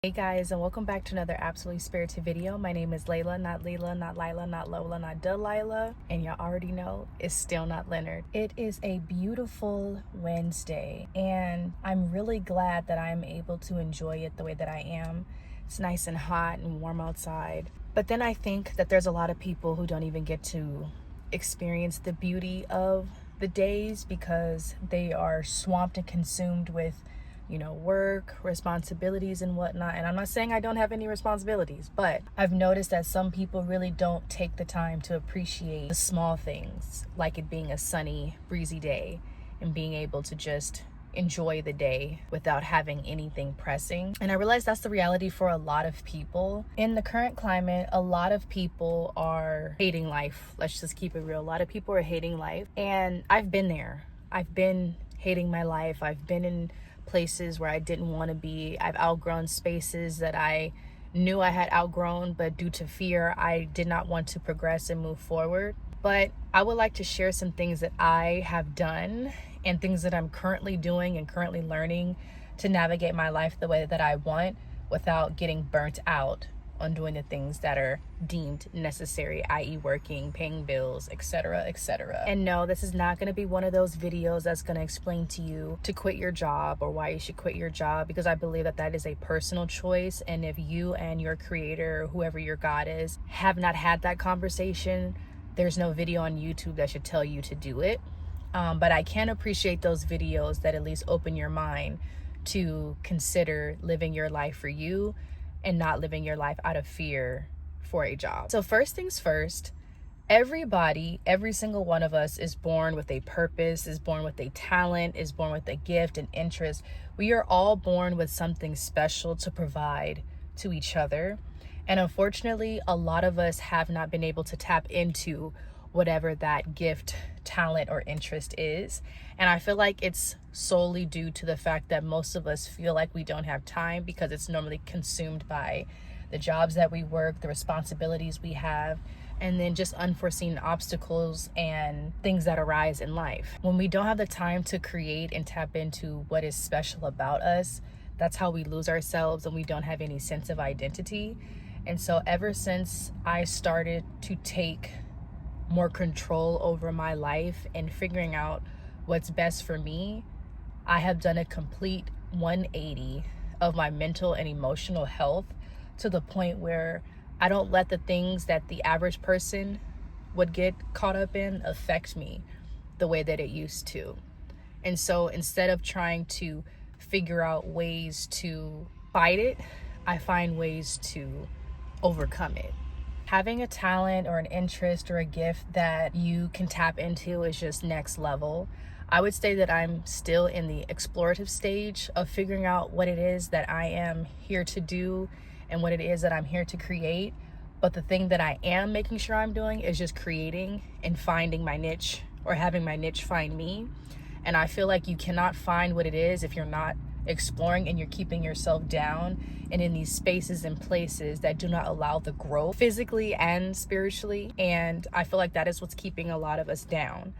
Hey guys, and welcome back to another Absolutely Spirited video. My name is Layla, not Leela, not Lila, not Lola, not Delilah, and y'all already know it's still not Leonard. It is a beautiful Wednesday, and I'm really glad that I'm able to enjoy it the way that I am. It's nice and hot and warm outside. But then I think that there's a lot of people who don't even get to experience the beauty of the days because they are swamped and consumed with work, responsibilities and whatnot. And I'm not saying I don't have any responsibilities, but I've noticed that some people really don't take the time to appreciate the small things, like it being a sunny, breezy day and being able to just enjoy the day without having anything pressing. And I realize that's the reality for a lot of people. In the current climate, a lot of people are hating life. Let's just keep it real. A lot of people are hating life. And I've been there. I've been hating my life. I've been in places where I didn't want to be. I've outgrown spaces that I knew I had outgrown, but due to fear, I did not want to progress and move forward. But I would like to share some things that I have done and things that I'm currently doing and currently learning to navigate my life the way that I want without getting burnt out on doing the things that are deemed necessary, i.e. working, paying bills, etc., etc. And no, this is not going to be one of those videos that's going to explain to you to quit your job or why you should quit your job, because I believe that that is a personal choice. And if you and your creator, whoever your God is, have not had that conversation, there's no video on YouTube that should tell you to do it. But I can appreciate those videos that at least open your mind to consider living your life for you and not living your life out of fear for a job. So first things first, everybody, every single one of us is born with a purpose, is born with a talent, is born with a gift and interest. We are all born with something special to provide to each other. And unfortunately, a lot of us have not been able to tap into whatever that gift, talent, or interest is. And I feel like it's solely due to the fact that most of us feel like we don't have time because it's normally consumed by the jobs that we work, the responsibilities we have, and then just unforeseen obstacles and things that arise in life. When we don't have the time to create and tap into what is special about us, that's how we lose ourselves and we don't have any sense of identity. And so ever since I started to take more control over my life and figuring out what's best for me, I have done a complete 180 of my mental and emotional health to the point where I don't let the things that the average person would get caught up in affect me the way that it used to. And so instead of trying to figure out ways to fight it, I find ways to overcome it. Having a talent or an interest or a gift that you can tap into is just next level. I would say that I'm still in the explorative stage of figuring out what it is that I am here to do and what it is that I'm here to create. But the thing that I am making sure I'm doing is just creating and finding my niche, or having my niche find me. And I feel like you cannot find what it is if you're not exploring and you're keeping yourself down and in these spaces and places that do not allow the growth physically and spiritually. And I feel like that is what's keeping a lot of us down.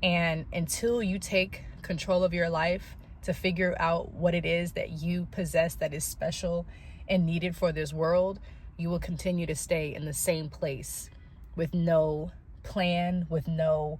And until you take control of your life to figure out what it is that you possess that is special and needed for this world, you will continue to stay in the same place with no plan, with no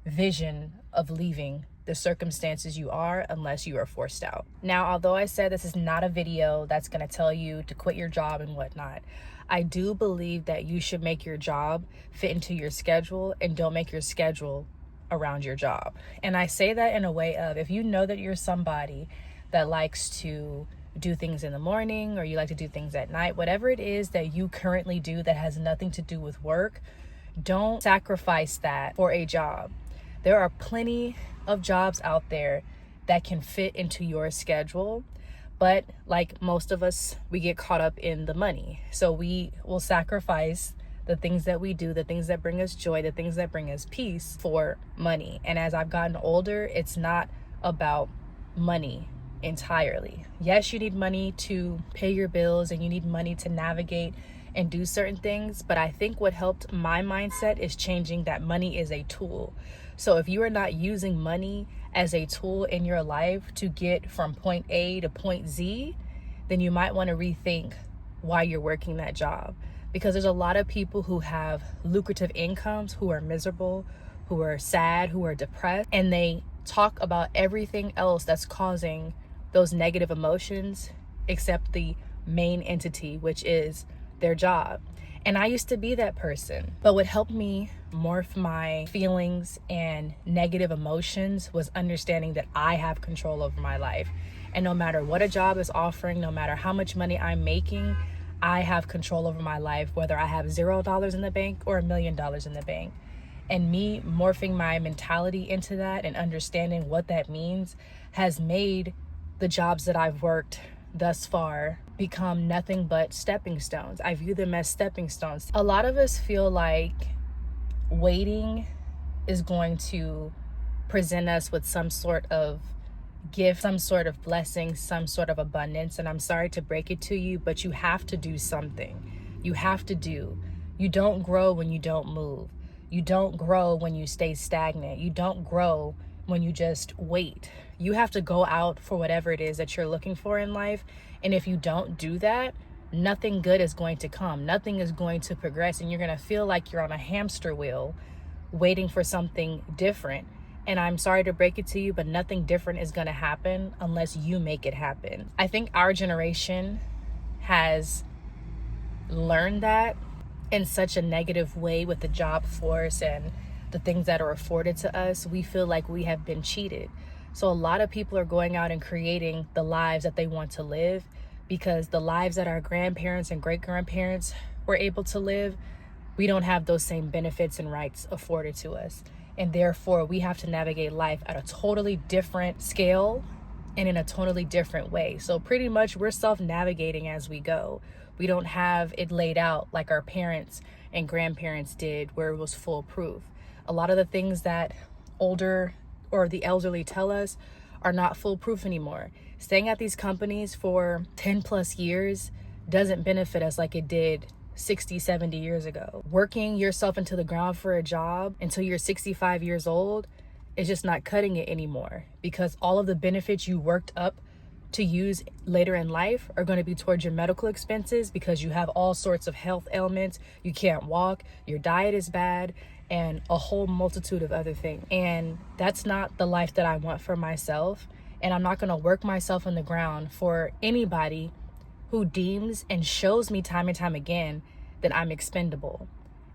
vision of leaving the circumstances you are unless you are forced out. Now, although I said this is not a video that's going to tell you to quit your job and whatnot, I do believe that you should make your job fit into your schedule and don't make your schedule around your job. And I say that in a way of, if you know that you're somebody that likes to do things in the morning or you like to do things at night, whatever it is that you currently do that has nothing to do with work, don't sacrifice that for a job. There are plenty of jobs out there that can fit into your schedule, but like most of us, we get caught up in the money. So we will sacrifice the things that we do, the things that bring us joy, the things that bring us peace for money. And as I've gotten older, it's not about money entirely. Yes, you need money to pay your bills and you need money to navigate and do certain things, but I think what helped my mindset is changing that money is a tool. So if you are not using money as a tool in your life to get from point A to point Z, then you might want to rethink why you're working that job. Because there's a lot of people who have lucrative incomes who are miserable, who are sad, who are depressed, and they talk about everything else that's causing those negative emotions except the main entity, which is their job. And I used to be that person. But what helped me morph my feelings and negative emotions was understanding that I have control over my life. And no matter what a job is offering, no matter how much money I'm making, I have control over my life, whether I have $0 in the bank or $1 million in the bank. And me morphing my mentality into that and understanding what that means has made the jobs that I've worked thus far become nothing but stepping stones. I view them as stepping stones. A lot of us feel like waiting is going to present us with some sort of gift, some sort of blessing, some sort of abundance. And I'm sorry to break it to you, but you have to do something. You have to do. You don't grow when you don't move. You don't grow when you stay stagnant. You don't grow when you just wait. You have to go out for whatever it is that you're looking for in life. And if you don't do that, nothing good is going to come. Nothing is going to progress. And you're going to feel like you're on a hamster wheel waiting for something different. And I'm sorry to break it to you, but nothing different is going to happen unless you make it happen. I think our generation has learned that in such a negative way with the job force and the things that are afforded to us. We feel like we have been cheated. So a lot of people are going out and creating the lives that they want to live, because the lives that our grandparents and great-grandparents were able to live, we don't have those same benefits and rights afforded to us. And therefore, we have to navigate life at a totally different scale and in a totally different way. So pretty much we're self-navigating as we go. We don't have it laid out like our parents and grandparents did, where it was foolproof. A lot of the things that older or the elderly tell us are not foolproof anymore. Staying at these companies for 10 plus years doesn't benefit us like it did 60, 70 years ago. Working yourself into the ground for a job until you're 65 years old is just not cutting it anymore, because all of the benefits you worked up to use later in life are going to be towards your medical expenses, because you have all sorts of health ailments. You can't walk, your diet is bad, and a whole multitude of other things. And that's not the life that I want for myself. And I'm not going to work myself in the ground for anybody who deems and shows me time and time again that I'm expendable.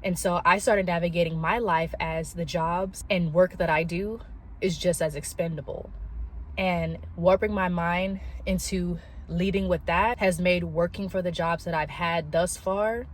And so I started navigating my life as the jobs and work that I do is just as expendable. And warping my mind into leading with that has made working for the jobs that I've had thus far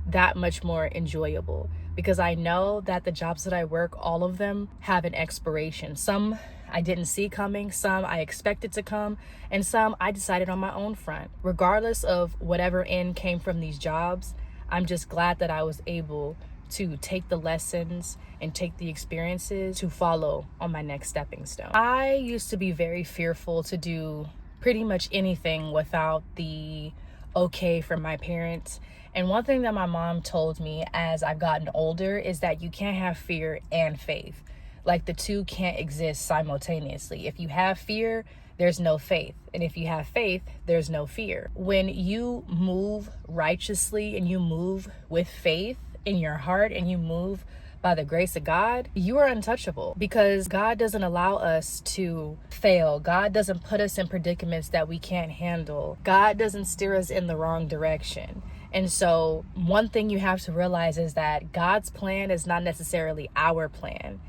that much more enjoyable, because I know that the jobs that I work, all of them have an expiration. Some I didn't see coming, some I expected to come, and some I decided on my own front. Regardless of whatever end came from these jobs, I'm just glad that I was able to take the lessons and take the experiences to follow on my next stepping stone. I used to be very fearful to do pretty much anything without the okay from my parents. And one thing that my mom told me as I've gotten older is that you can't have fear and faith. Like, the two can't exist simultaneously. If you have fear, there's no faith. And if you have faith, there's no fear. When you move righteously and you move with faith in your heart and you move by the grace of God, you are untouchable, because God doesn't allow us to fail. God doesn't put us in predicaments that we can't handle. God doesn't steer us in the wrong direction. And so one thing you have to realize is that God's plan is not necessarily our plan.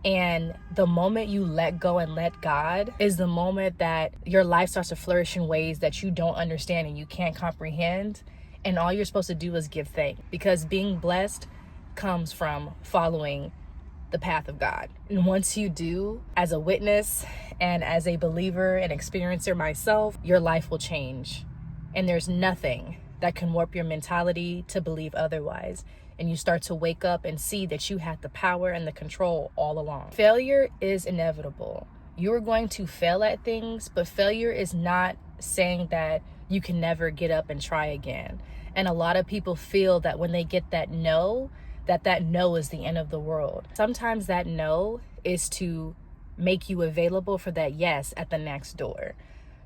And the moment you let go and let God is the moment that your life starts to flourish in ways that you don't understand and you can't comprehend. And all you're supposed to do is give thanks, because being blessed comes from following the path of God. And once you do, as a witness and as a believer and experiencer myself, your life will change. And there's nothing that can warp your mentality to believe otherwise. And you start to wake up and see that you had the power and the control all along. Failure is inevitable. You are going to fail at things, but failure is not saying that you can never get up and try again. And a lot of people feel that when they get that no is the end of the world. Sometimes that no is to make you available for that yes at the next door.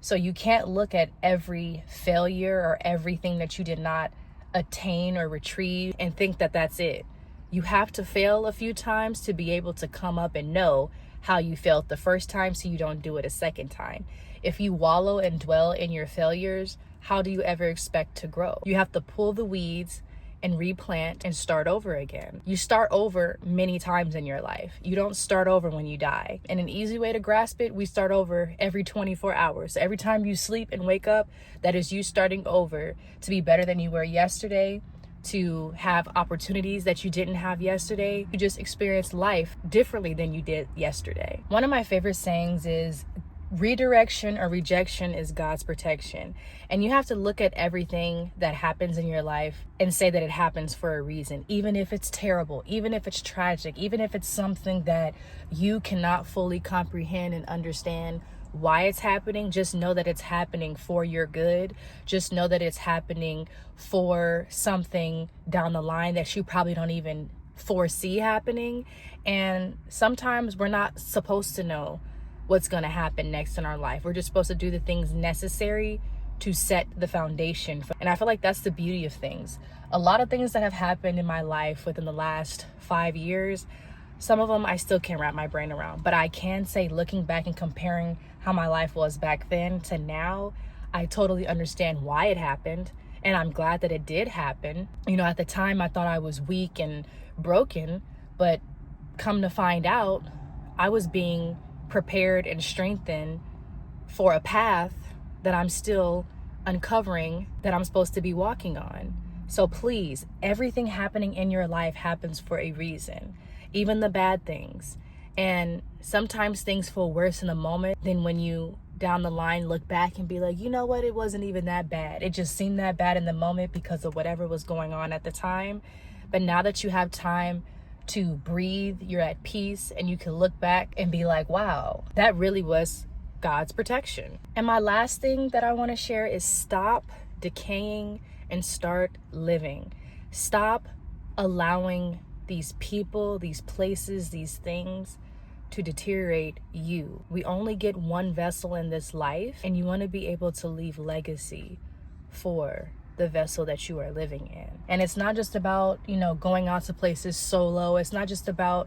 So you can't look at every failure or everything that you did not attain or retrieve and think that that's it. You have to fail a few times to be able to come up and know how you felt the first time, so you don't do it a second time. If you wallow and dwell in your failures, how do you ever expect to grow? You have to pull the weeds and replant and start over again. You start over many times in your life. You don't start over when you die. And an easy way to grasp it, we start over every 24 hours. So every time you sleep and wake up, that is you starting over to be better than you were yesterday, to have opportunities that you didn't have yesterday. You just experience life differently than you did yesterday. One of my favorite sayings is, redirection or rejection is God's protection. And you have to look at everything that happens in your life and say that it happens for a reason, even if it's terrible, even if it's tragic, even if it's something that you cannot fully comprehend and understand why it's happening. Just know that it's happening for your good. Just know that it's happening for something down the line that you probably don't even foresee happening. And sometimes we're not supposed to know what's going to happen next in our life. We're just supposed to do the things necessary to set the foundation. And I feel like that's the beauty of things. A lot of things that have happened in my life within the last 5 years, some of them I still can't wrap my brain around. But I can say, looking back and comparing how my life was back then to now, I totally understand why it happened. And I'm glad that it did happen. You know, at the time I thought I was weak and broken, but come to find out, I was being prepared and strengthened for a path that I'm still uncovering, that I'm supposed to be walking on. So please, everything happening in your life happens for a reason, even the bad things. And sometimes things feel worse in the moment than when you down the line look back and be like, you know what, it wasn't even that bad. It just seemed that bad in the moment because of whatever was going on at the time. But now that you have time to breathe, you're at peace, and you can look back and be like, wow, that really was God's protection. And my last thing that I want to share is stop decaying and start living. Stop allowing these people, these places, these things to deteriorate you. We only get one vessel in this life, and you want to be able to leave legacy for the vessel that you are living in. And it's not just about, going out to places solo. It's not just about,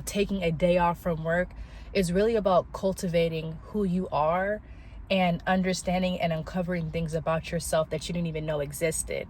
taking a day off from work. It's really about cultivating who you are and understanding and uncovering things about yourself that you didn't even know existed.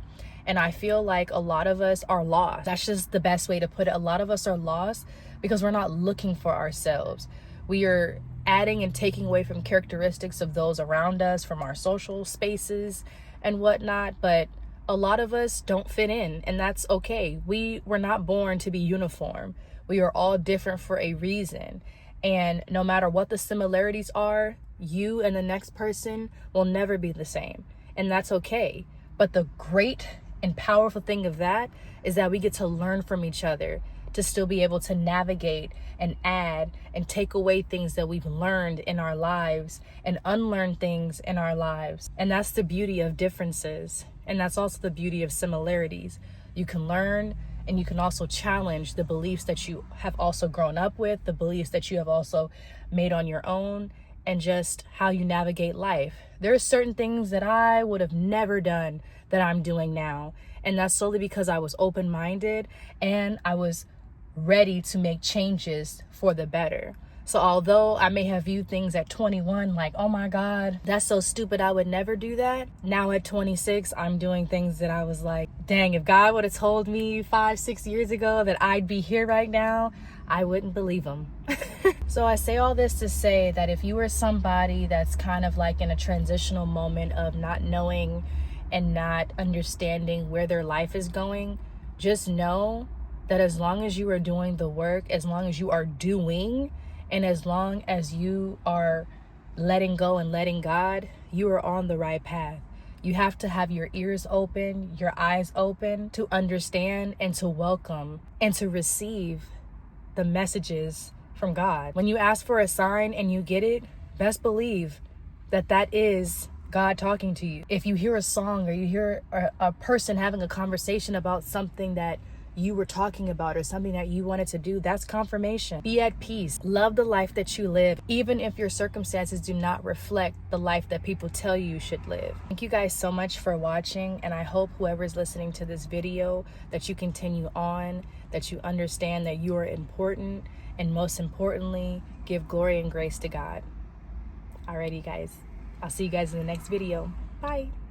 And I feel like a lot of us are lost. That's just the best way to put it. A lot of us are lost because we're not looking for ourselves. We are adding and taking away from characteristics of those around us, from our social spaces and whatnot, but a lot of us don't fit in, and that's okay. We were not born to be uniform. We are all different for a reason, and no matter what the similarities are, you and the next person will never be the same, and that's okay. But the great and powerful thing of that is that we get to learn from each other, to still be able to navigate and add and take away things that we've learned in our lives and unlearn things in our lives. And that's the beauty of differences. And that's also the beauty of similarities. You can learn, and you can also challenge the beliefs that you have also grown up with, the beliefs that you have also made on your own, and just how you navigate life. There are certain things that I would have never done that I'm doing now. And that's solely because I was open-minded and I was ready to make changes for the better. So although I may have viewed things at 21 like, oh my God, that's so stupid, I would never do that. Now at 26, I'm doing things that I was like, dang, if God would have told me 5-6 years ago that I'd be here right now, I wouldn't believe him. So I say all this to say that if you are somebody that's kind of like in a transitional moment of not knowing and not understanding where their life is going, just know that as long as you are doing the work, as long as you are doing, and as long as you are letting go and letting God, you are on the right path. You have to have your ears open, your eyes open to understand and to welcome and to receive the messages from God. When you ask for a sign and you get it, best believe that that is God talking to you. If you hear a song or you hear a person having a conversation about something that you were talking about or something that you wanted to do, that's confirmation. Be at peace. Love the life that you live, even if your circumstances do not reflect the life that people tell you should live. Thank you guys so much for watching, and I hope whoever's listening to this video that you continue on, that you understand that you are important, and most importantly, give glory and grace to God. Alrighty guys, I'll see you guys in the next video. Bye.